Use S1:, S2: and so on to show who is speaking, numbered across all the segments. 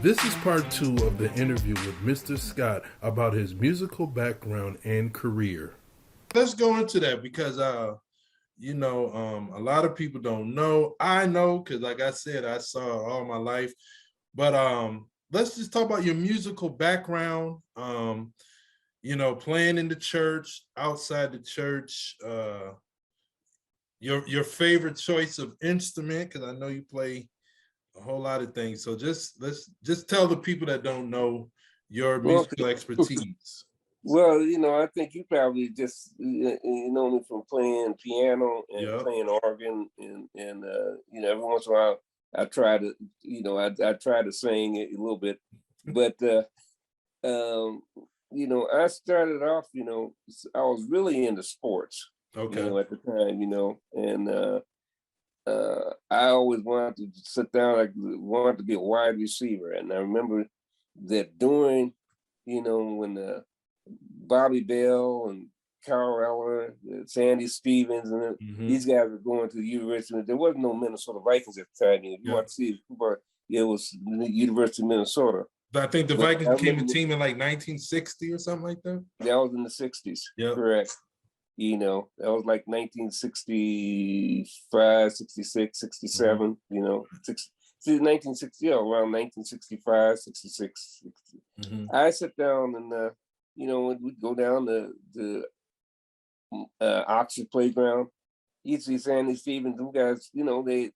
S1: This is part 2 of the interview with Mr. Scott about his musical background and career. Let's go into that because a lot of people don't know. I know because, like I said, I saw it all my life. But let's just talk about your musical background. Playing in the church, outside the church. Your favorite choice of instrument, because I know you play a whole lot of things. So let's tell the people that don't know your musical expertise.
S2: Well, I think you probably just know me from playing piano and playing organ, and every once in a while I try to I try to sing a little bit, but I started off I was really into sports, at the time, and I always wanted to sit down. I wanted to be a wide receiver, and I remember that during when Bobby Bell and Carl Eller, Sandy Stevens, and these guys were going to the university. There wasn't no Minnesota Vikings at the time. You want to see it was the University of Minnesota.
S1: But I think the Vikings became a team in like 1960 or something like that.
S2: That was in the 60s. Yeah, correct. That was like 1965, 66, 67, 1960, around 1965, 66. 60. I sit down and, we'd go down the Oxford playground. You'd see Sandy Stevens, them guys, they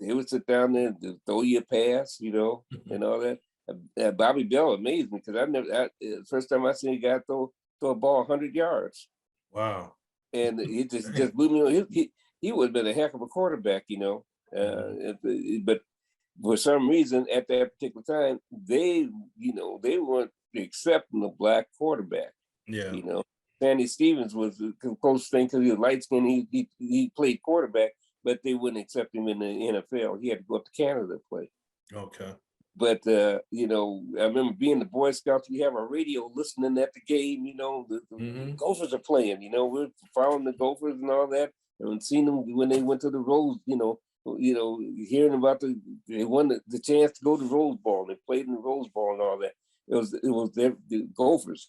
S2: would sit down there and throw you a pass, and all that. Bobby Bell amazed me because the first time I seen a guy throw a ball 100 yards.
S1: Wow.
S2: And it just blew me away. He would have been a heck of a quarterback, but for some reason at that particular time, they weren't accepting a black quarterback.
S1: Yeah.
S2: Sandy Stevens was the closest thing because he was light skinned. He played quarterback, but they wouldn't accept him in the NFL. He had to go up to Canada to play.
S1: Okay.
S2: But I remember being the Boy Scouts. We have our radio listening at the game. The Gophers are playing. We're following the Gophers and all that, and seeing them when they went to the Rose. Hearing about they won the chance to go to Rose Bowl. They played in the Rose Bowl and all that. It was the Gophers.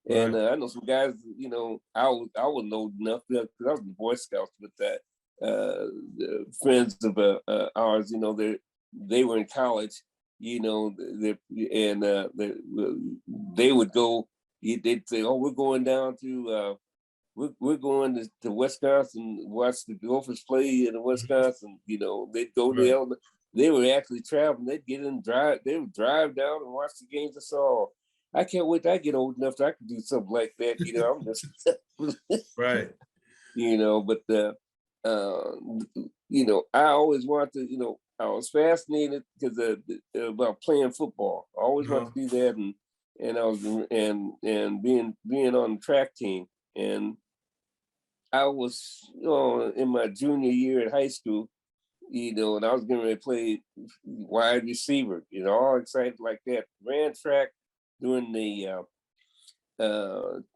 S2: And I know some guys. I was old enough because I was in the Boy Scouts with that. Friends of ours. They were in college, they would go. They'd say, "Oh, we're going down to, we're going to Wisconsin, watch the Gophers play in Wisconsin." They'd go there. They were actually traveling. They'd get in, drive. They would drive down and watch the games. I saw. I can't wait till I get old enough that I can do something like that. I'm just
S1: right.
S2: But I always wanted to. I was fascinated because about playing football. I always wanted to do that, and I was and being on the track team. And I was in my junior year at high school, and I was getting ready to play wide receiver. All excited like that. Ran track during the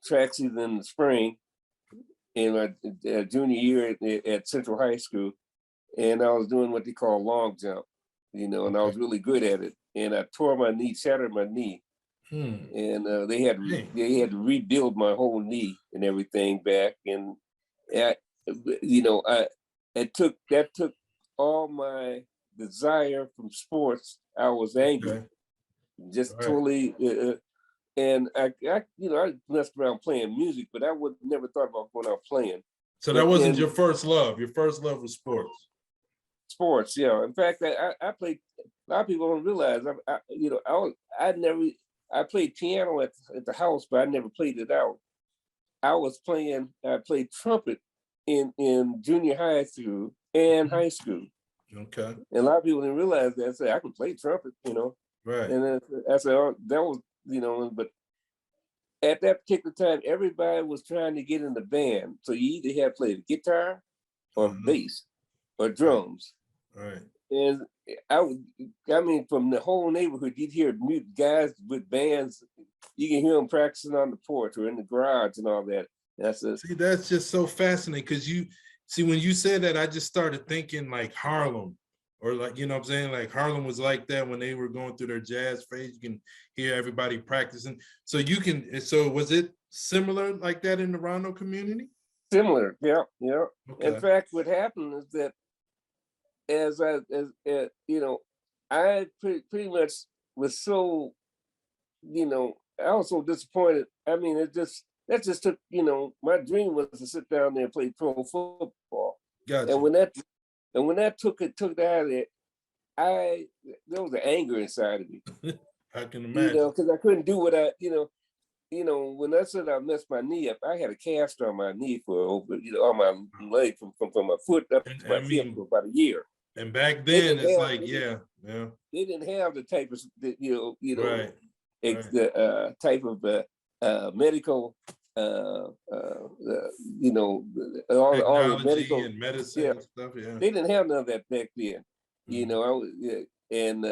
S2: track season in the spring in my junior year at Central High School. And I was doing what they call long jump, and I was really good at it. And I tore my knee, shattered my knee, and they had to rebuild my whole knee and everything back. And that took all my desire from sports. I was angry, just totally. And I messed around playing music, but I would never thought about going out playing.
S1: So that wasn't your first love. Your first love was sports.
S2: Sports, yeah. In fact, I played. A lot of people don't realize I played piano at the house, but I never played it out. I played trumpet in junior high school and high school.
S1: Okay.
S2: And a lot of people didn't realize that. I said I can play trumpet,
S1: Right.
S2: And then I said, oh, that was, but at that particular time, everybody was trying to get in the band. So you either had to play the guitar or bass or drums.
S1: Right.
S2: And from the whole neighborhood, you'd hear guys with bands. You can hear them practicing on the porch or in the garage and all that. That's
S1: just so fascinating because when you said that, I just started thinking like Harlem Or like, you know what I'm saying? Like Harlem was like that when they were going through their jazz phase. You can hear everybody practicing. So so was it similar like that in the Rondo community?
S2: Similar, yeah, yeah.
S1: Okay.
S2: In fact, what happened is that I pretty much was so, I was so disappointed. I mean, that just took, my dream was to sit down there and play pro football.
S1: Gotcha.
S2: And when that took it out of it, there was an anger inside of me.
S1: I can imagine.
S2: Because I couldn't do what when I said I messed my knee up, I had a cast on my knee for over, on my leg from my foot up to my hip for about a year.
S1: And back then, it's like, yeah.
S2: They didn't have the type of,
S1: right.
S2: the type of medical, all the medical
S1: and medicine and stuff. Yeah.
S2: They didn't have none of that back then. And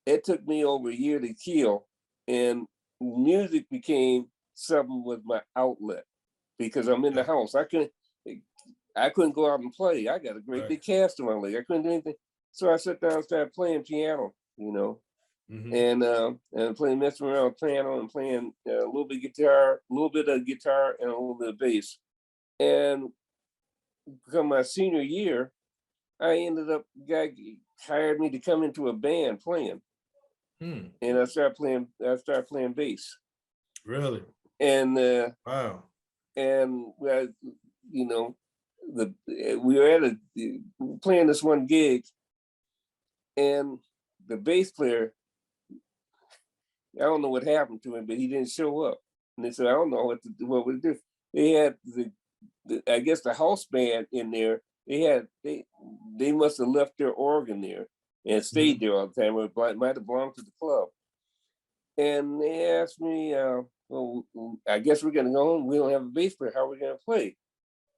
S2: it took me over a year to heal, and music became something with my outlet because I'm in the house. I couldn't go out and play. I got a great big cast on my leg. I couldn't do anything. So I sat down and started playing piano, and playing, messing around with piano and playing a little bit of guitar and a little bit of bass. And come my senior year, I ended up, guy hired me to come into a band playing. And I started playing bass.
S1: Really?
S2: And
S1: wow.
S2: And we were playing this one gig, and the bass player, I don't know what happened to him, but he didn't show up. And they said, I don't know what we do. They had I guess the house band in there. They must have left their organ there and stayed there all the time. Or it might have belonged to the club. And they asked me, well, I guess we're going to go home. We don't have a bass player. How are we going to play?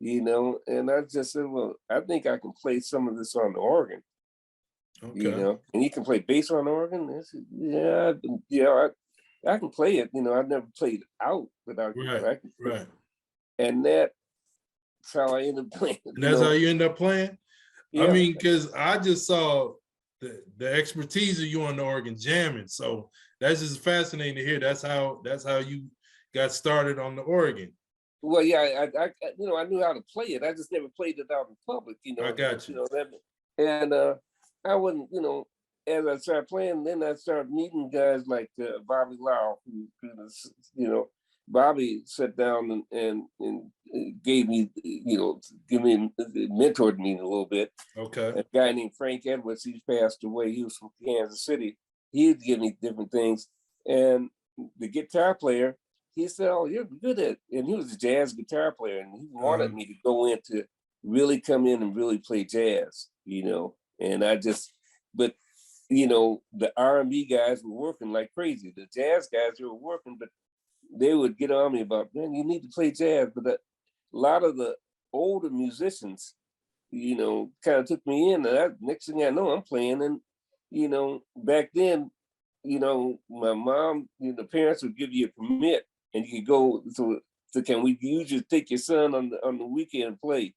S2: And I just said, well, I think I can play some of this on the organ. Okay. And you can play bass on the organ? I said, I can play it. I've never played it out, but I can play it. And that's how I ended up playing.
S1: And that's how you end up playing? Yeah. I mean, because I just saw the expertise of you on the organ jamming. So that's just fascinating to hear. That's how you got started on the organ.
S2: Well, yeah, I knew how to play it. I just never played it out in public,
S1: I got you.
S2: And I wouldn't, as I started playing, then I started meeting guys like Bobby Lau, who Bobby sat down and gave me, mentored me a little bit.
S1: Okay.
S2: A guy named Frank Edwards, he's passed away. He was from Kansas City. He'd give me different things. And the guitar player, he said, oh, you're good at it. And he was a jazz guitar player. And he wanted me to go in to really come in and really play jazz, And I just, but, the R&B guys were working like crazy. The jazz guys, they were working, but they would get on me about, man, you need to play jazz. But a lot of the older musicians, kind of took me in. And next thing I know, I'm playing. And, back then, my mom, the parents would give you a permit and you could go, so can we usually take your son on the weekend and play?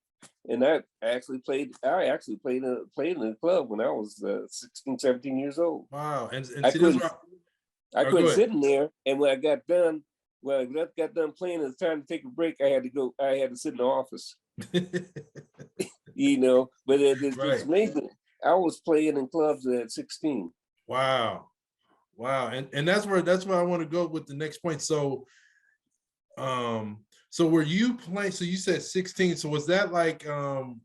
S2: And I actually played in the club when I was 16, 17 years old.
S1: Wow. And
S2: I couldn't sit in there. And when I got done playing, it's time to take a break. I had to sit in the office. But it's amazing. I was playing in clubs at 16.
S1: Wow. And that's where I want to go with the next point. So were you playing, so you said 16, so was that like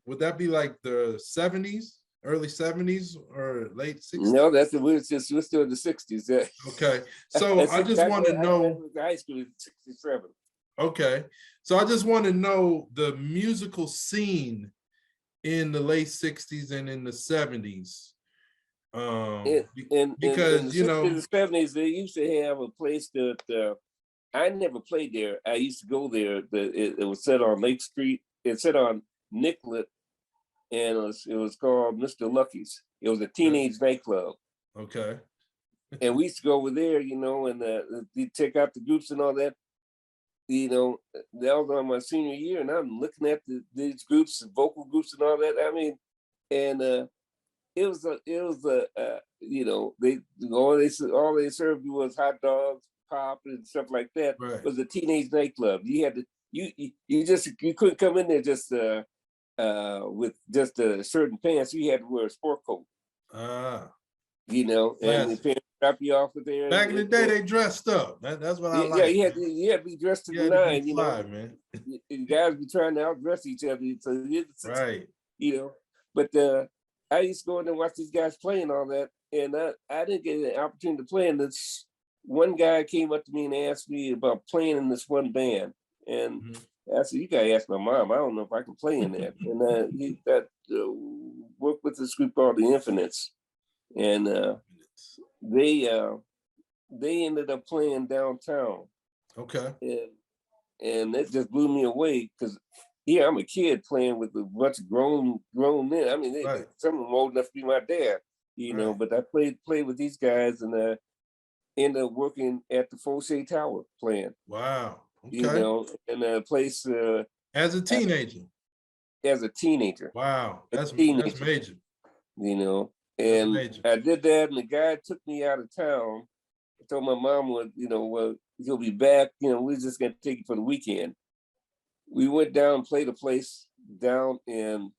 S1: would that be like the 70s, early 70s or late 60s?
S2: No, we're still in the 60s. Yeah.
S1: Okay. So I just want to know,
S2: high school in 67.
S1: Okay. So I just want to know the musical scene in the late 60s and in the 70s. Because in
S2: the 70s, they used to have a place that I never played there. I used to go there. It was set on Lake Street. It set on Nicollet, and it was called Mr. Lucky's. It was a teenage nightclub.
S1: Okay.
S2: And we used to go over there, and you check out the groups and all that. That was on my senior year, and I'm looking at these groups, vocal groups and all that. I mean, and you know, all they served you was hot dogs, pop, and stuff like that.
S1: Right.
S2: It was a teenage nightclub. You had to you couldn't come in there just with just a shirt and pants. You had to wear a sport coat. You know, and the parents drop you off with there.
S1: Back in the day, they dressed up. That's what I like.
S2: Yeah, you had to be dressed to the nine. You know,
S1: man.
S2: Guys be trying to outdress each other. So
S1: right.
S2: You know, but I used to go in and watch these guys playing all that, and I didn't get an opportunity to play in this. One guy came up to me and asked me about playing in this one band, and I said, "You gotta ask my mom. I don't know if I can play in that." And he worked with this group called the Infinites, and they ended up playing downtown.
S1: Okay.
S2: And that just blew me away because here I'm a kid playing with a bunch of grown men. I mean, some of them old enough to be my dad, you know. But I played with these guys, and ended up working at the Fauché Tower playing.
S1: Wow. Okay.
S2: You know, in a place
S1: as a teenager. Wow, that's major.
S2: You know, and I did that, and the guy took me out of town. I told my mom, well, he'll be back. You know, we're just gonna take it for the weekend. We went down and played a place down in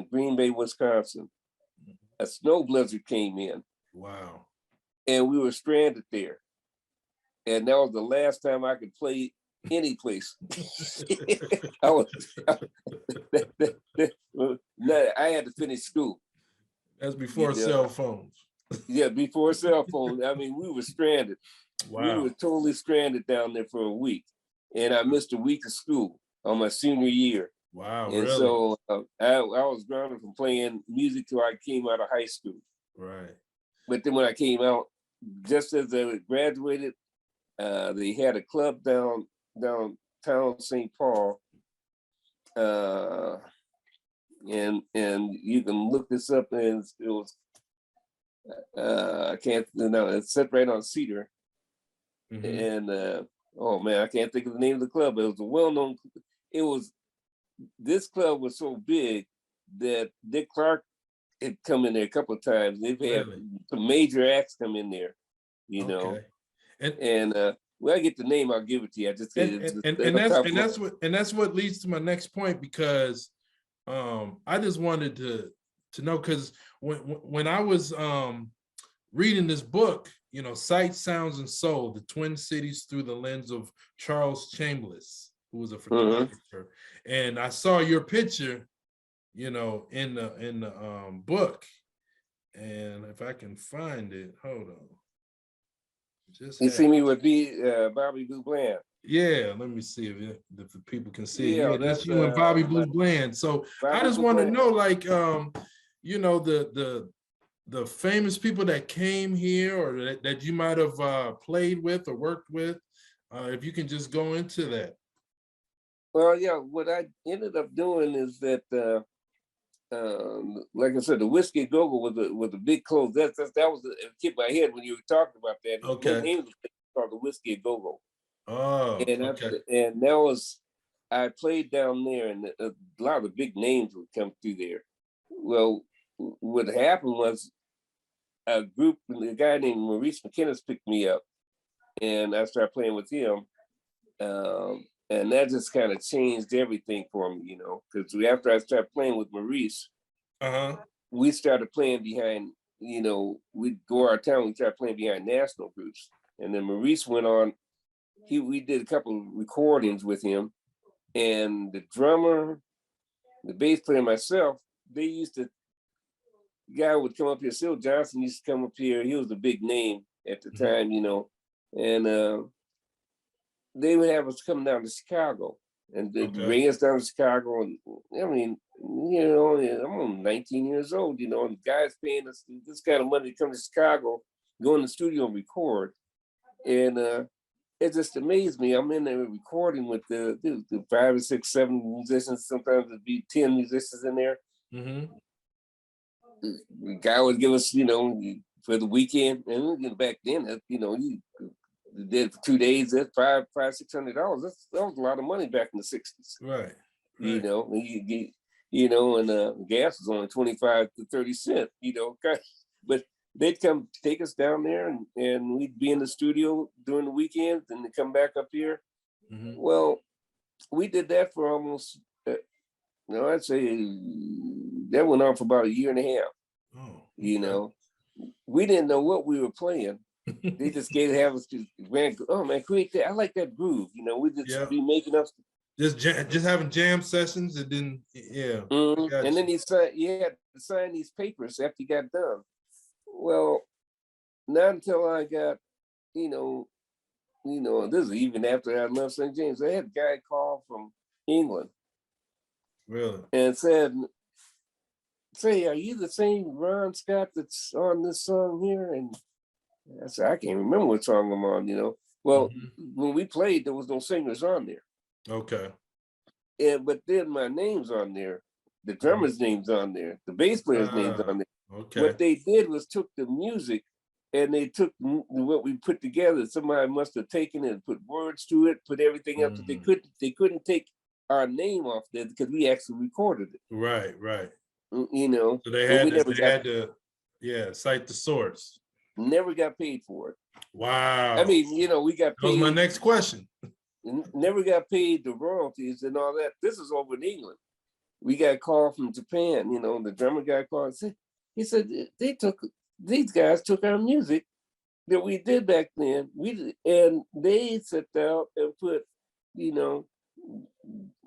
S2: Green Bay, Wisconsin. A snow blizzard came in.
S1: Wow.
S2: And we were stranded there. And that was the last time I could play any place. I had to finish school.
S1: That's before cell phones.
S2: Yeah, before cell phones. I mean, we were stranded.
S1: Wow.
S2: We were totally stranded down there for a week. And I missed a week of school on my senior year.
S1: Wow,
S2: and
S1: really?
S2: So I was grounded from playing music till I came out of high school.
S1: Right.
S2: But then when I came out, just as I graduated, they had a club downtown St. Paul. And you can look this up, and it was I can't, it's set right on Cedar. And oh man, I can't think of the name of the club, but it was a well-known. This club was so big that Dick Clark had come in there a couple of times. They've had some major acts come in there, you know. And when I get the name, I'll give it to you. I just
S1: that's what leads to my next point, because I just wanted to know, because when I was reading this book, you know, Sights, Sounds, and Soul, the Twin Cities through the lens of Charles Chambliss, who was a photographer, and I saw your picture, you know, in the book, and if I can find it, hold on.
S2: You see me with Bobby Blue Bland.
S1: Yeah, let me see if the people can see. Yeah, that's you and Bobby Blue Bland. So I just want to know, like, you know, the famous people that came here, or that you might have played with or worked with, if you can just go into that.
S2: Well, yeah, what I ended up doing is that, like I said, the Whiskey Go-Go was a big close. That was keep my head when you were talking about that.
S1: Okay.
S2: The name of the place called the Whiskey Go-Go.
S1: Oh,
S2: and that was, I played down there, and a lot of the big names would come through there. Well, what happened was a guy named Maurice McKinnis picked me up, and I started playing with him. And that just kind of changed everything for me, you know, because after I started playing with Maurice, we started playing behind, you know, we'd go out of town, we started playing behind national groups. And then Maurice went on, we did a couple of recordings with him, and the drummer, the bass player, myself, the guy would come up here, Sil Johnson used to come up here, he was a big name at the time, you know, and they would have us come down to Chicago, and bring us down to Chicago. And I mean, you know, I'm 19 years old, you know, and guys paying us this kind of money to come to Chicago, go in the studio and record. And it just amazed me. I'm in there recording with the 5 or 6, 7 musicians. Sometimes it'd be 10 musicians in there. The guy would give us, you know, for the weekend, and back then, you know, you did for 2 days, that's $500-$600. That was a lot of money back in the 60s.
S1: Right.
S2: You know, and gas was only 25 to 30 cents, but they'd come take us down there and we'd be in the studio during the weekends and then come back up here. Mm-hmm. Well, we did that for almost, I'd say that went on for about a year and a half. Oh, okay. We didn't know what we were playing. They just have us to, oh man, create that. I like that groove. We just be making up.
S1: Just having jam sessions and then, yeah.
S2: Mm-hmm. And then you had to sign these papers after you got done. Well, not until I got, this is even after I left St. James. I had a guy call from England.
S1: Really? And
S2: say, are you the same Ron Scott that's on this song here? And I said, I can't remember what song I'm on, Well, when we played, there was no singers on there.
S1: Okay.
S2: But then my name's on there. The drummer's name's on there. The bass player's name's on there. Okay. What they did was took the music and they took what we put together. Somebody must have taken it and put words to it, put everything up. They couldn't take our name off there because we actually recorded it.
S1: Right.
S2: So
S1: they had to cite the source.
S2: Never got paid for it.
S1: Wow.
S2: I mean, we got paid.
S1: That was my next question.
S2: Never got paid the royalties and all that. This is over in England. We got a call from Japan, the drummer guy called. He said these guys took our music that we did back then. And they sat down and put,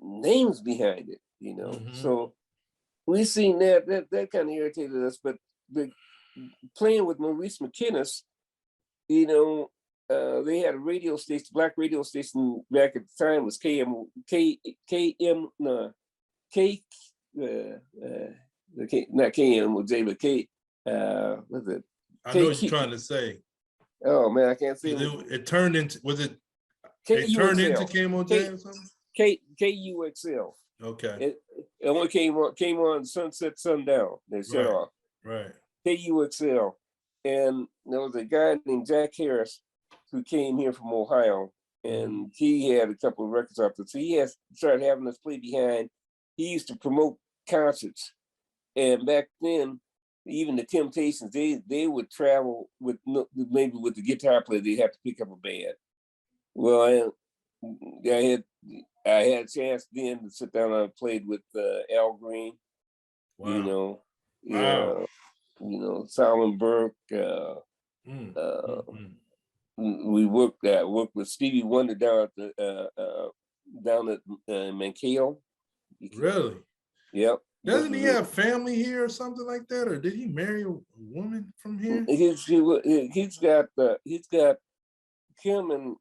S2: names behind it, Mm-hmm. So we seen that kind of irritated us. But playing with Maurice McInnes, they had a radio station, black radio station back at the time was not KM with J, but K. What's it?
S1: I know what you're trying to say.
S2: Oh man, I can't say
S1: it turned into. Was it? It turned into KMOJ or something.
S2: KUXL.
S1: Okay.
S2: It only came on sunset, sundown. They shut off.
S1: Right.
S2: KUXL, and there was a guy named Jack Harris who came here from Ohio, and he had a couple of records out there. So he started having us play behind. He used to promote concerts, and back then, even the Temptations, they would travel with maybe with the guitar player. They'd have to pick up a band. Well, I had a chance then to sit down and played with Al Green.
S1: Wow.
S2: Solomon Burke. We worked with Stevie Wonder down at Mankato.
S1: Really?
S2: Yep.
S1: Doesn't he have family here or something like that, or did he marry a woman from here?
S2: He's got Kim and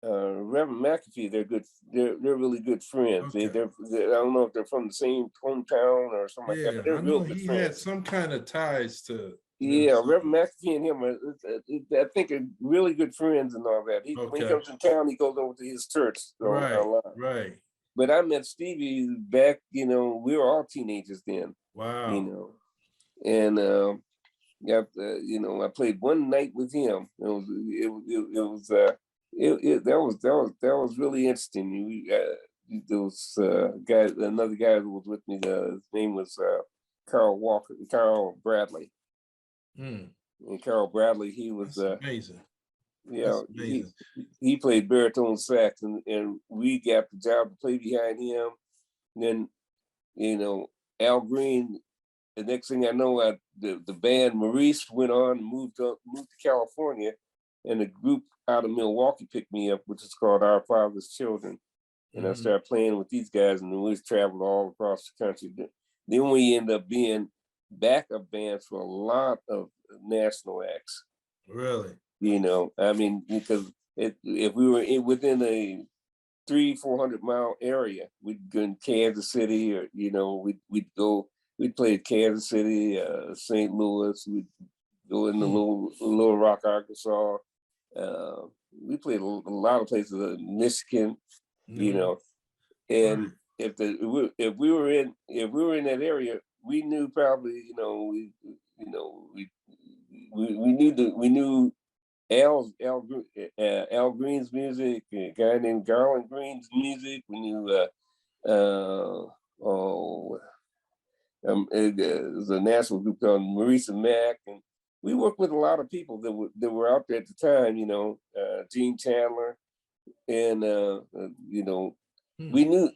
S2: Reverend McAfee. They're good. They're really good friends. Okay. They're I don't know if they're from the same hometown or something like that. But they're real good friends.
S1: Had some kind of ties to.
S2: Yeah, Reverend McAfee and him I think are really good friends and all that. When he comes in town, he goes over to his church.
S1: Right.
S2: But I met Stevie back, we were all teenagers then.
S1: Wow.
S2: And I played one night with him. That was really interesting. There was another guy who was with me. His name was Carl Bradley. And Carl Bradley, he was
S1: amazing.
S2: Yeah, he played baritone sax, and we got the job to play behind him. And then, Al Green. The next thing I know, the band Maurice went on and moved to California, and a group out of Milwaukee picked me up, which is called Our Father's Children. And I started playing with these guys, and we traveled all across the country. Then we ended up being backup bands for a lot of national acts.
S1: Really?
S2: Because if we were within a 300-400 mile area, we'd go in Kansas City, or we'd play Kansas City, St. Louis. We'd go into Little Rock, Arkansas. We played a lot of places in Michigan, and if we were in that area, we knew probably we knew Al Green's music, a guy named Garland Green's music. We knew There's a national group called Marisa Mack, and we worked with a lot of people that were out there at the time. Gene Chandler, and we knew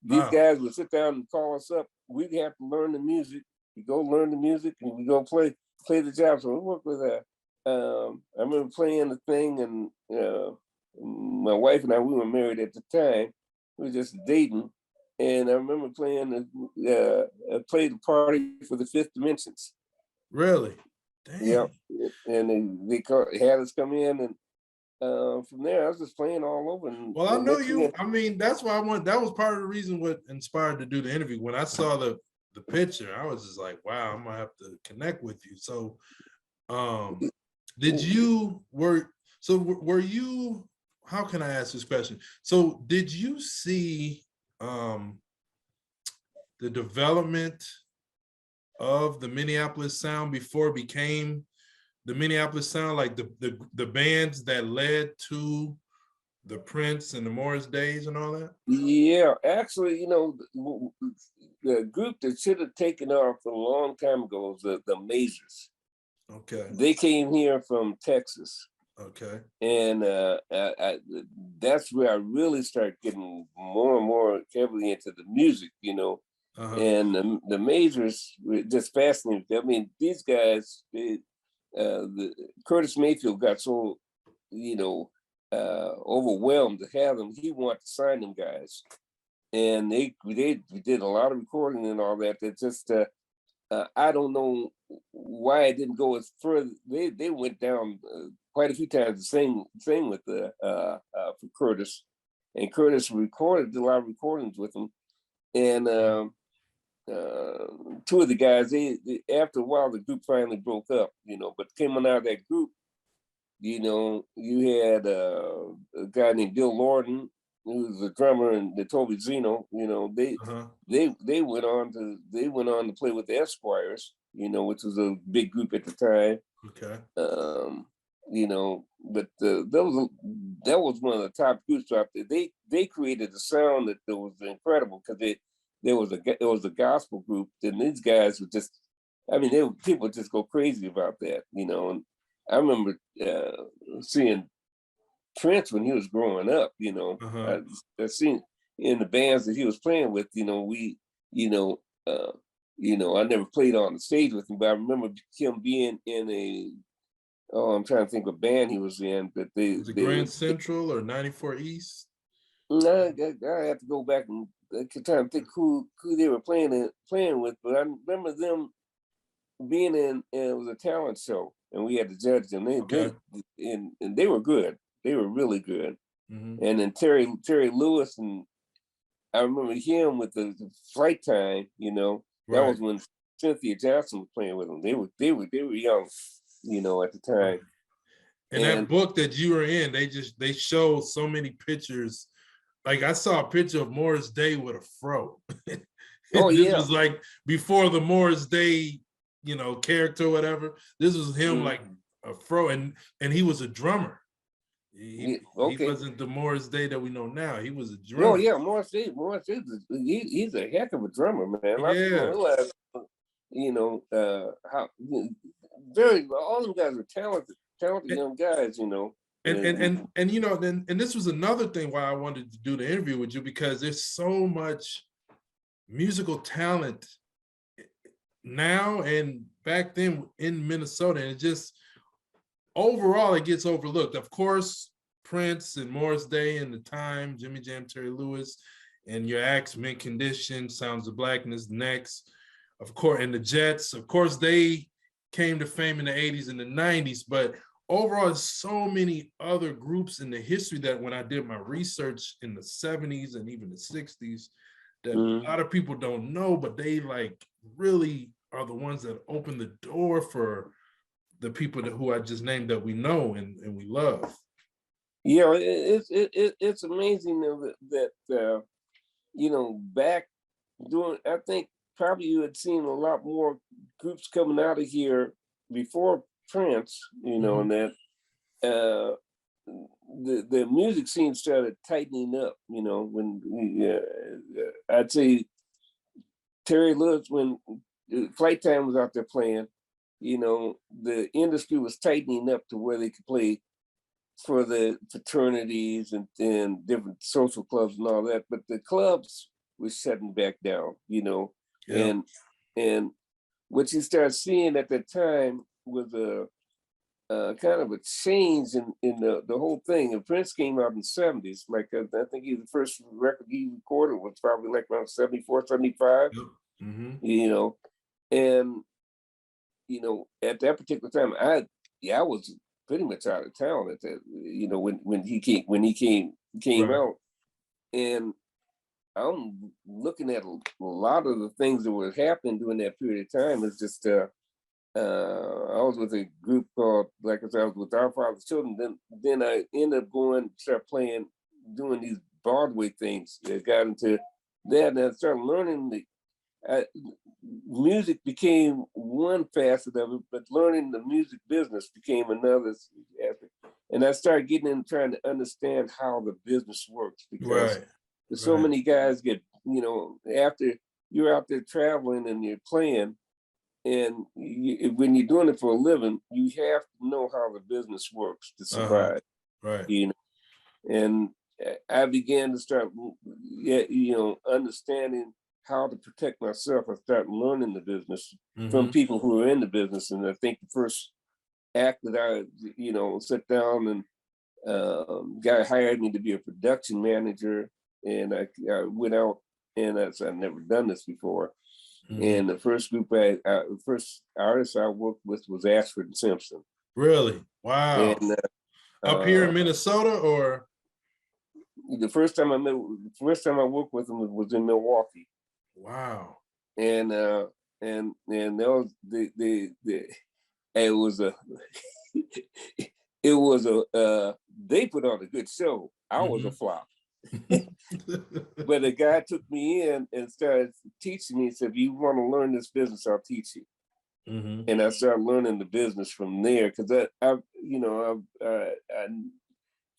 S2: these guys would sit down and call us up. We'd have to learn the music. We go learn the music, and we go play the job. So we worked with that. I remember playing the thing, and my wife and I, we were married at the time. We were just dating. And I remember playing played the party for the Fifth Dimensions.
S1: Really? Damn.
S2: Yeah. And they had us come in, and from there I was just playing all over.
S1: Well, I know you. I mean, that's why that was part of the reason what inspired to do the interview. When I saw the picture, I was just like, wow, I'm gonna have to connect with you. So were you, how can I ask this question? So did you see the development of the Minneapolis Sound before it became the Minneapolis Sound, like the bands that led to the Prince and the Morris Days and all that?
S2: Yeah, actually, the group that should have taken off a long time ago was the Mazers.
S1: Okay.
S2: They came here from Texas.
S1: Okay.
S2: And that's where I really started getting more and more heavily into the music, And the Mazers were just fascinating. I mean, these guys, Curtis Mayfield got so, overwhelmed to have them. He wanted to sign them guys, and we did a lot of recording and all that. That just I don't know why it didn't go as further. They went down quite a few times. The same thing with for Curtis, and Curtis did a lot of recordings with him, and two of the guys. They after a while the group finally broke up, But coming out of that group, you had a guy named Bill Lorden, who was a drummer, and the Toby Zeno. They went on to play with the Esquires, which was a big group at the time.
S1: Okay.
S2: But that was one of the top groups out there. They created a sound that was incredible, because it was a gospel group, and these guys were just, people just go crazy about that, And I remember seeing Prince when he was growing up, I seen in the bands that he was playing with, I never played on the stage with him, but I remember him being in I'm trying to think what band he was in, but
S1: was it Grand Central or 94 East?
S2: No, I have to go back and try to think who they were playing with, but I remember them being in, it was a talent show, and we had to judge them. And they were good. They were really good. Mm-hmm. And then Terry Lewis, and I remember him with the Flight Time. That was when Cynthia Johnson was playing with them. They were young, at the time.
S1: And that book that you were in, they showed so many pictures. Like, I saw a picture of Morris Day with a fro. This was like before the Morris Day, character or whatever. This was him, like a fro, and he was a drummer. He wasn't the Morris Day that we know now. He was a drummer.
S2: Oh yeah, Morris Day, he's a heck of a drummer, man. A lot of people realize, how all them guys are talented young guys,
S1: And this was another thing why I wanted to do the interview with you, because there's so much musical talent now and back then in Minnesota, and it just overall it gets overlooked. Of course, Prince and Morris Day and the time, Jimmy Jam, Terry Lewis, and your acts, Mint Condition, Sounds of Blackness, Next, of course, and the Jets. Of course, they came to fame in the 80s and the 90s, but overall, there's so many other groups in the history that when I did my research in the 70s and even the 60s, that a lot of people don't know, but they really are the ones that open the door for the people who I just named that we know and we love.
S2: Yeah, it's amazing that back during, I think probably you had seen a lot more groups coming out of here before Prince, and that the music scene started tightening up, when I'd say Terry Lewis, when Flight Time was out there playing, you know, the industry was tightening up to where they could play for the fraternities and different social clubs and all that, but the clubs were shutting back down, you know,
S1: Yeah.
S2: and what you start seeing at that time was a kind of a change in the whole thing. And Prince came out in the 70s, like I think the first record he recorded was probably like around 74, 75,
S1: Yep. Mm-hmm.
S2: you know, and you know, at that particular time, I was pretty much out of town at that, you know, when he came
S1: Right.
S2: out, and I'm looking at a lot of the things that were happening during that period of time. It's just I was with a group called, like I said, I was with Our Father's Children. Then I ended up start playing, doing these Broadway things. I got into that, and I started learning music became one facet of it, but learning the music business became another aspect. And I started getting in trying to understand how the business works, because there's so many guys get, you know, after you're out there traveling and you're playing, and when you're doing it for a living, you have to know how the business works to survive.
S1: Right.
S2: You know, and I began to start, you know, understanding how to protect myself. I started learning the business from people who are in the business. And I think the first act that I, you know, sat down and guy hired me to be a production manager. And I went out, and I said, I've never done this before. And the first group, the first artist I worked with was Ashford and Simpson.
S1: Really? Wow.
S2: And
S1: up here in Minnesota, or?
S2: The first time I worked with them was in Milwaukee.
S1: Wow.
S2: And that was it was a they put on a good show. I was a flop. But the guy took me in and started teaching me. He said, if you want to learn this business, I'll teach you. And I started learning the business from there, because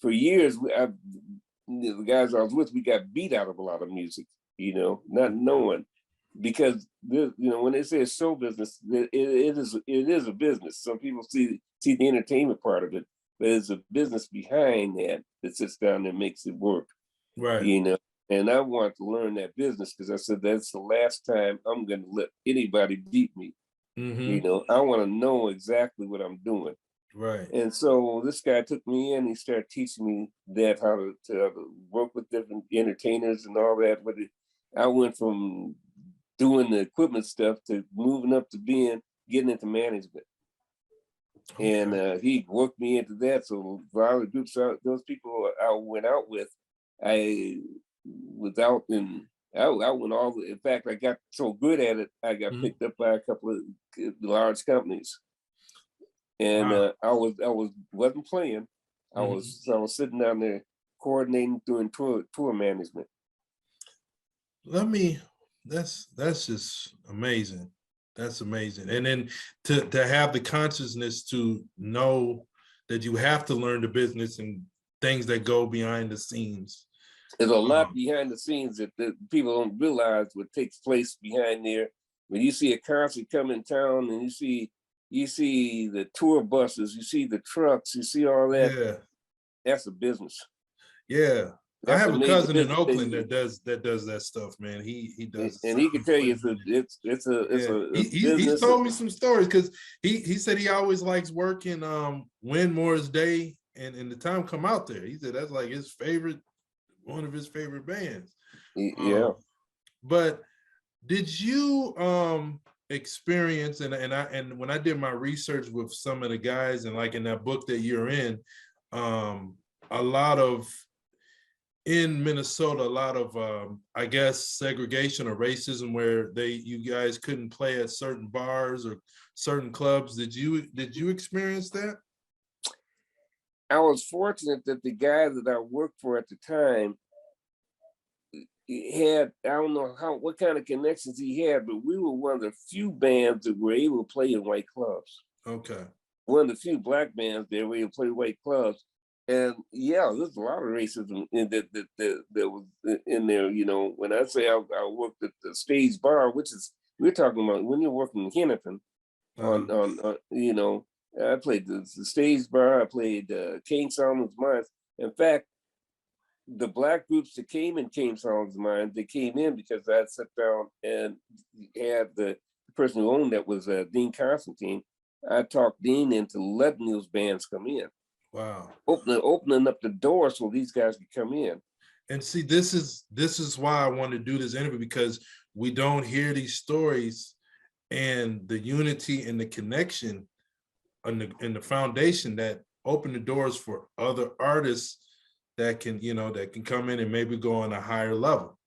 S2: for years, the guys I was with, we got beat out of a lot of music, you know, not knowing, because you know, when they say it's show business, it is a business. Some people see the entertainment part of it, but there's a business behind that sits down and makes it work.
S1: Right.
S2: You know, and I wanted to learn that business, because I said that's the last time I'm going to let anybody beat me. You know, I want to know exactly what I'm doing.
S1: Right.
S2: And so this guy took me in. He started teaching me that how to work with different entertainers and all that. But I went from doing the equipment stuff to moving up to getting into management. Okay. And he worked me into that. So a lot of the groups, those people I went out with, I went all. In fact, I got so good at it, I got picked up by a couple of large companies. And I wasn't playing. I was sitting down there coordinating, doing tour management.
S1: That's just amazing. That's amazing. And then to have the consciousness to know that you have to learn the business and things that go behind the scenes.
S2: There's a lot behind the scenes that people don't realize what takes place behind there. When you see a concert come in town, and you see the tour buses, you see the trucks, you see all that. Yeah. That's a business.
S1: Yeah. I have a cousin in Oakland that does that stuff, man. He does,
S2: and he can tell you it's a
S1: he's told me some stories, because he said he always likes working Winmore's Day and the time come out there. He said that's like one of his favorite bands.
S2: Yeah.
S1: But did you experience, and when I did my research with some of the guys, and like in that book that you're in, a lot of in Minnesota, a lot of I guess segregation or racism, where you guys couldn't play at certain bars or certain clubs. Did you experience that?
S2: I was fortunate that the guy that I worked for at the time had, I don't know what kind of connections he had, but we were one of the few bands that were able to play in white clubs.
S1: Okay.
S2: One of the few black bands that were able to play white clubs. And yeah, there's a lot of racism that was in there. You know, when I say I worked at the Stage Bar, which is we're talking about when you're working in Hennepin, on you know, I played the Stage Bar. I played King Solomon's Mines. In fact, the black groups that came in King Solomon's Mines, they came in because I sat down and had the person who owned that was Dean Constantine. I talked Dean into letting those bands come in.
S1: Wow.
S2: Opening up the door so these guys could come in.
S1: And see, this is why I want to do this interview, because we don't hear these stories and the unity and the connection and the foundation that open the doors for other artists that can, you know, that can come in and maybe go on a higher level.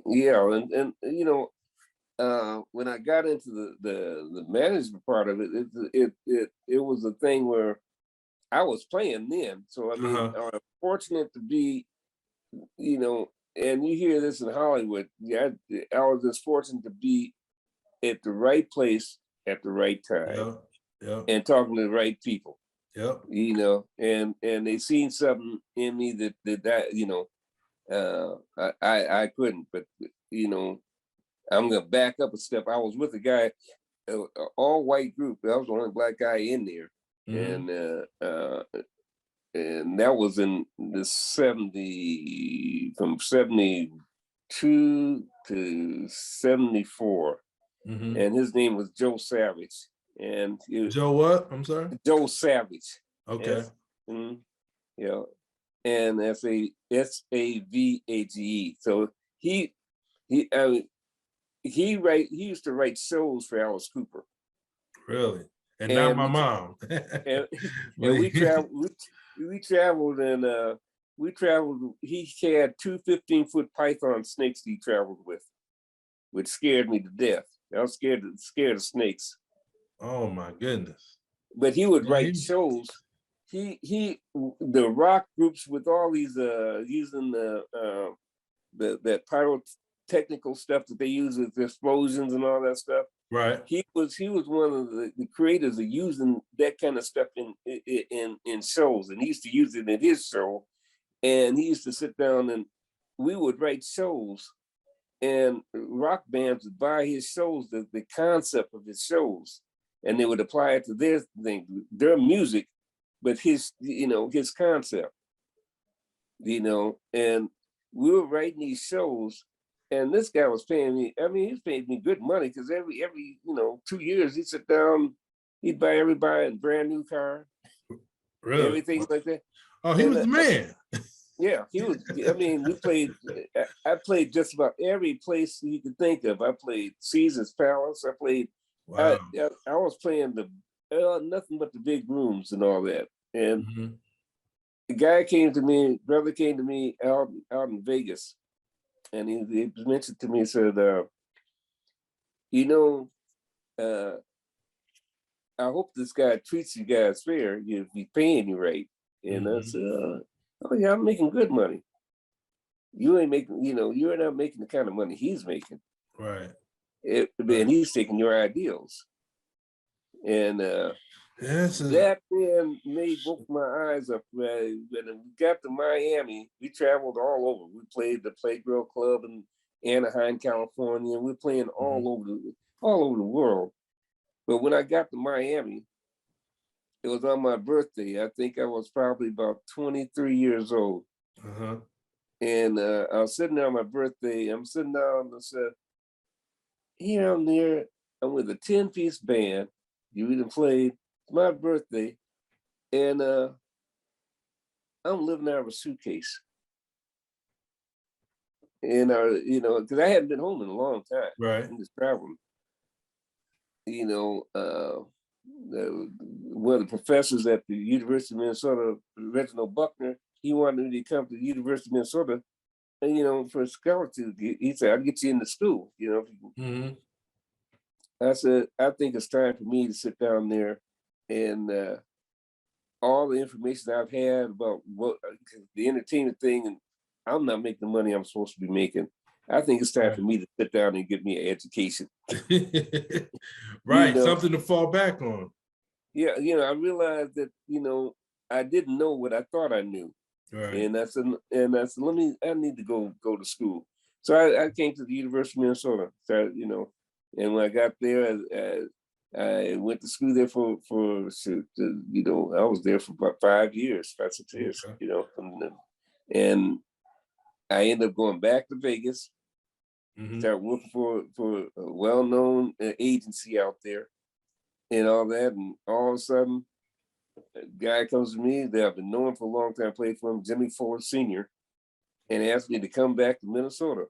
S2: Yeah, and you know, when I got into the management part of it, it was a thing where I was playing then. So I mean, I'm fortunate to be, you know, and you hear this in Hollywood. Yeah, I was just fortunate to be at the right place at the right time, and talking to the right people. You know, and they seen something in me that you know, I couldn't. But you know, I'm gonna back up a step. I was with a guy, all white group. I was the only black guy in there, and that was in the 70, from 72 to 74. And his name was Joe Savage. And
S1: Joe what? I'm sorry?
S2: Joe Savage.
S1: Okay.
S2: Yeah. And Savage. So he used to write shows for Alice Cooper.
S1: Really? And not my mom.
S2: and we traveled and he had two 15-foot python snakes he traveled with, which scared me to death. I was scared of snakes.
S1: Oh my goodness.
S2: But he would write shows. The rock groups with all these using that pyrotechnical stuff that they use with explosions and all that stuff.
S1: Right.
S2: He was one of the creators of using that kind of stuff in shows, and he used to use it in his show. And he used to sit down and we would write shows, and rock bands would buy his shows, the concept of his shows, and they would apply it to their thing, their music, but his concept, and we were writing these shows. And this guy was paying me, I mean, he was paying me good money, because every 2 years he'd sit down, he'd buy everybody a brand new car.
S1: Really?
S2: Everything like that.
S1: Oh, he was the man.
S2: Yeah, he was. I mean, I played just about every place you could think of. I played Caesar's Palace. I played, I was playing nothing but the big rooms and all that. And the guy brother came to me out in Vegas. And he mentioned to me, he said, I hope this guy treats you guys fair. If he's paying you right. And I said, oh yeah, I'm making good money. You ain't making, you're not making the kind of money he's making.
S1: Right.
S2: And he's taking your ideals. And that then made both my eyes up. When we got to Miami, we traveled all over. We played the Playgirl Club in Anaheim, California. We're playing all over the world. But when I got to Miami, it was on my birthday. I think I was probably about 23 years old. And I was sitting there on my birthday. I'm sitting down and I said, here I'm there. I'm with a 10-piece band. You even played. It's my birthday. And I'm living out of a suitcase. And, because I hadn't been home in a long time.
S1: Right.
S2: I'm just traveling. One of the professors at the University of Minnesota, Reginald Buckner, he wanted me to come to the University of Minnesota, and, for a scholarship. He said, I'll get you into school, I said, I think it's time for me to sit down there and all the information I've had about the entertainment thing, and I'm not making the money I'm supposed to be making. I think it's time for me to sit down and get me an education.
S1: Right, something to fall back on.
S2: Yeah, I realized that, I didn't know what I thought I knew.
S1: Right.
S2: And I said, I need to go to school. So I came to the University of Minnesota. So, you know, and when I got there, I went to school there for you know, I was there for about 5 years, 5-6 years,
S1: Okay.
S2: you know, and I ended up going back to Vegas, started working for a well-known agency out there and all that. And all of a sudden, a guy comes to me that I've been knowing for a long time, played for him, Jimmy Ford Sr., and asked me to come back to Minnesota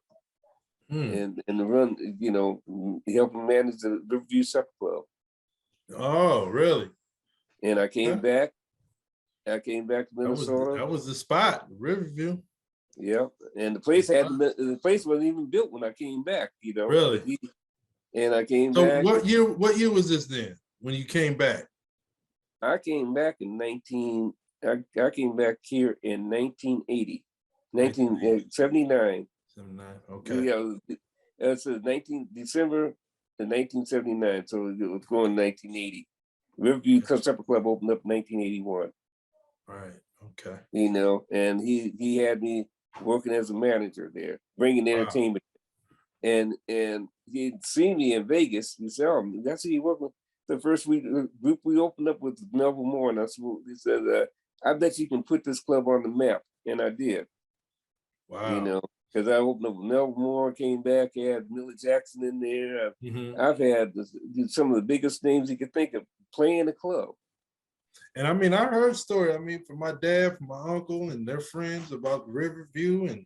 S2: and to run, you know, help him manage the Riverview Supper Club.
S1: Oh, really?
S2: And I came back. I came back to Minnesota.
S1: That was the spot, Riverview.
S2: Yeah, and the place wasn't even built when I came back. You know,
S1: really.
S2: And I came
S1: so
S2: back.
S1: What year was this then? When you came back?
S2: I came back in I came back here in 1980, 1979.
S1: 79. Okay.
S2: Yeah, that's December of 1979. So it was going 1980. Riverview Supper Club opened up in 1981.
S1: Right. Okay.
S2: You know, and he had me working as a manager there, bringing entertainment. And he'd seen me in Vegas. He said, "Oh, that's who you work with." The first group we opened up with Melville Moore, and he said, "I bet you can put this club on the map," and I did.
S1: Wow.
S2: You know, because I opened up with Melville Moore, came back, had Millie Jackson in there. I've had some of the biggest names you could think of playing the club.
S1: And I mean, I heard story. I mean, from my dad, from my uncle, and their friends about Riverview and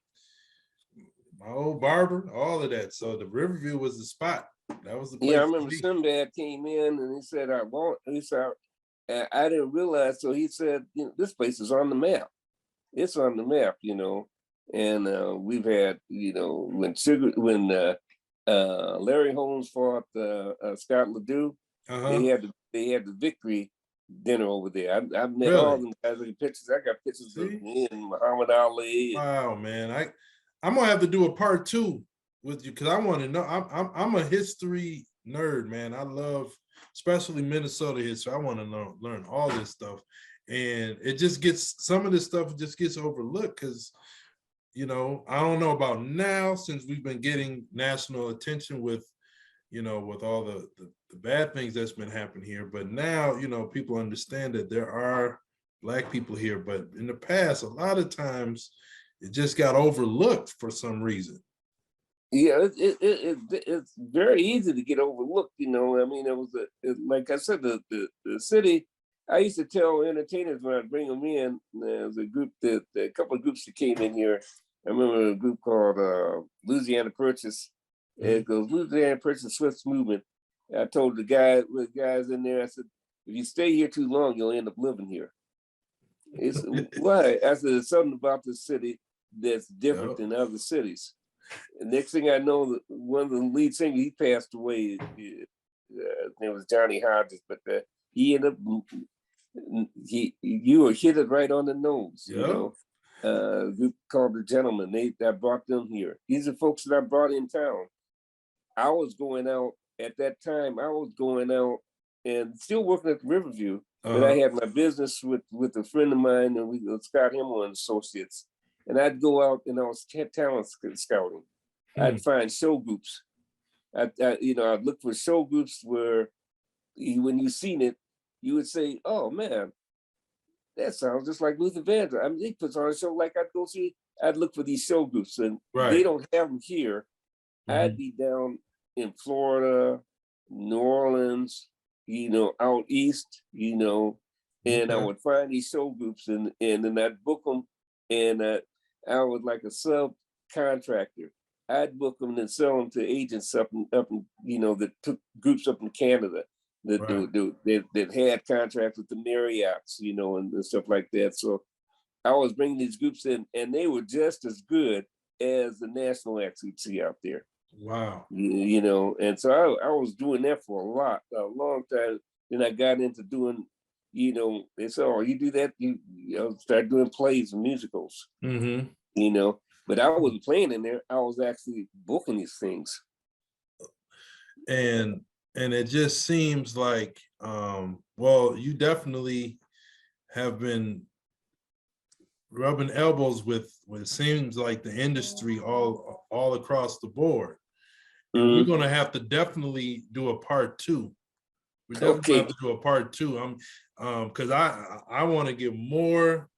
S1: my old barber, all of that. So the Riverview was the spot. That was the place.
S2: Yeah, I remember Sinbad came in and he said, I didn't realize. So he said, you know, this place is on the map. It's on the map, you know. And we've had, you know, when Larry Holmes fought Scott Ledoux, they had the victory dinner over there. I met all them guys with pictures. I got pictures of me and Muhammad Ali.
S1: Wow, man. I'm gonna have to do a part 2 with you because I want to know. I'm a history nerd, man. I love especially Minnesota history. I want to learn all this stuff. And it just gets, some of this stuff just gets overlooked because, you know, I don't know about now since we've been getting national attention with, you know, with all the bad things that's been happening here. But now, you know, people understand that there are Black people here. But in the past, a lot of times it just got overlooked for some reason.
S2: Yeah, it's very easy to get overlooked, you know. I mean, like I said, the city. I used to tell entertainers when I bring them in. There was a couple of groups that came in here. I remember a group called Louisiana Purchase. It goes Louisiana Purchase Swift Movement. I told the guys in there, I said, if you stay here too long, you'll end up living here. It's why? I said, there's something about this city that's different than other cities. And next thing I know, one of the lead singers, he passed away. His name was Johnny Hodges, but he ended up, you were hit it right on the nose, you know. A group called The Gentlemen, I brought them here. These are folks that I brought in town. I was going out at that time, I was going out and still working at the Riverview, but I had my business with a friend of mine, and we Scott Himmel and Associates. And I'd go out and I was talent scouting. I'd find show groups. I'd look for show groups where when you seen it, you would say, "Oh man, that sounds just like Luther Vandross." I mean, he puts on a show like I'd go see. I'd look for these show groups, and they don't have them here. I'd be down in Florida, New Orleans, you know, out east, you know, and I would find these show groups, and then I'd book them, and I was like a subcontractor. I'd book them and sell them to agents up in, you know, that took groups up in Canada that had contracts with the Marriotts, you know, and stuff like that. So I was bringing these groups in, and they were just as good as the national acts you'd see out there.
S1: Wow.
S2: You know, and so I was doing that for a long time. Then I got into doing, you know, they said, "Oh, you do that, you start doing plays and musicals." You know, but I wasn't playing in there. I was actually booking these things.
S1: And it just seems like, well, you definitely have been rubbing elbows with what it seems like the industry all across the board. And we're going to have to definitely do a part 2. We definitely have to do a part 2. Because I want to get more,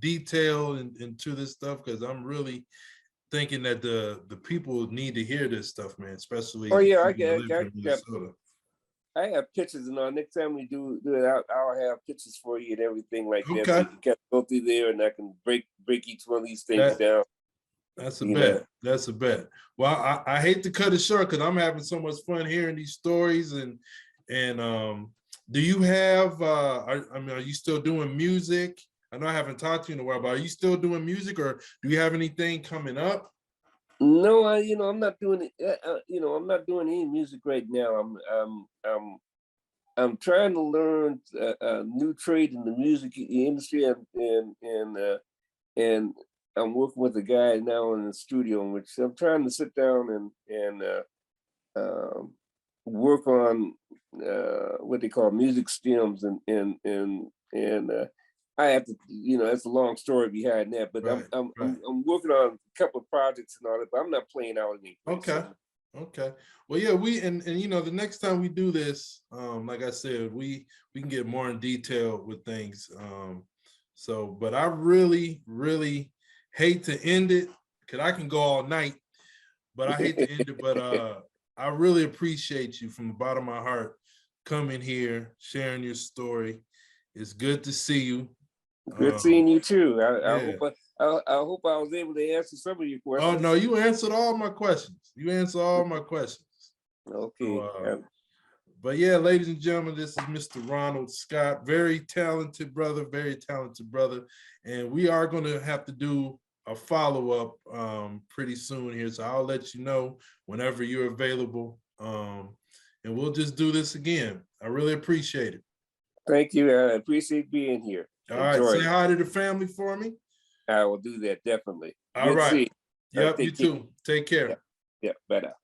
S1: detail into this stuff, because I'm really thinking that the people need to hear this stuff, man. Especially
S2: I have pictures, and next time we do it, I'll have pictures for you and everything like that. So you can go through there, and I can break each one of these things down.
S1: That's a bet. That's a bet. Well, I hate to cut it short, because I'm having so much fun hearing these stories. And do you have? Are you still doing music? I know I haven't talked to you in a while, but are you still doing music, or do you have anything coming up?
S2: No, I'm not doing it. I'm not doing any music right now. I'm trying to learn a new trade in the music industry, and I'm working with a guy now in the studio, in which I'm trying to sit down and work on what they call music stems, and I have to, that's a long story behind that, but I'm working on a couple of projects and all that, but I'm not playing out anything.
S1: Okay. Well, yeah, and the next time we do this, like I said, we can get more in detail with things. But I really, really hate to end it, because I can go all night, but I hate to end it. But I really appreciate you from the bottom of my heart coming here, sharing your story. It's good to see you.
S2: Good seeing you too. I hope I was able to answer some of your questions.
S1: Oh no, you answered all my questions.
S2: Okay.
S1: But yeah, ladies and gentlemen, this is Mr. Ronald Scott, very talented brother, and we are going to have to do a follow-up pretty soon here. So I'll let you know whenever you're available, and we'll just do this again. I really appreciate it.
S2: Thank you. I appreciate being here.
S1: All right, say hi to the family for me.
S2: I will do that, definitely.
S1: All right. Yep, you too. Take care.
S2: Yeah, bye now.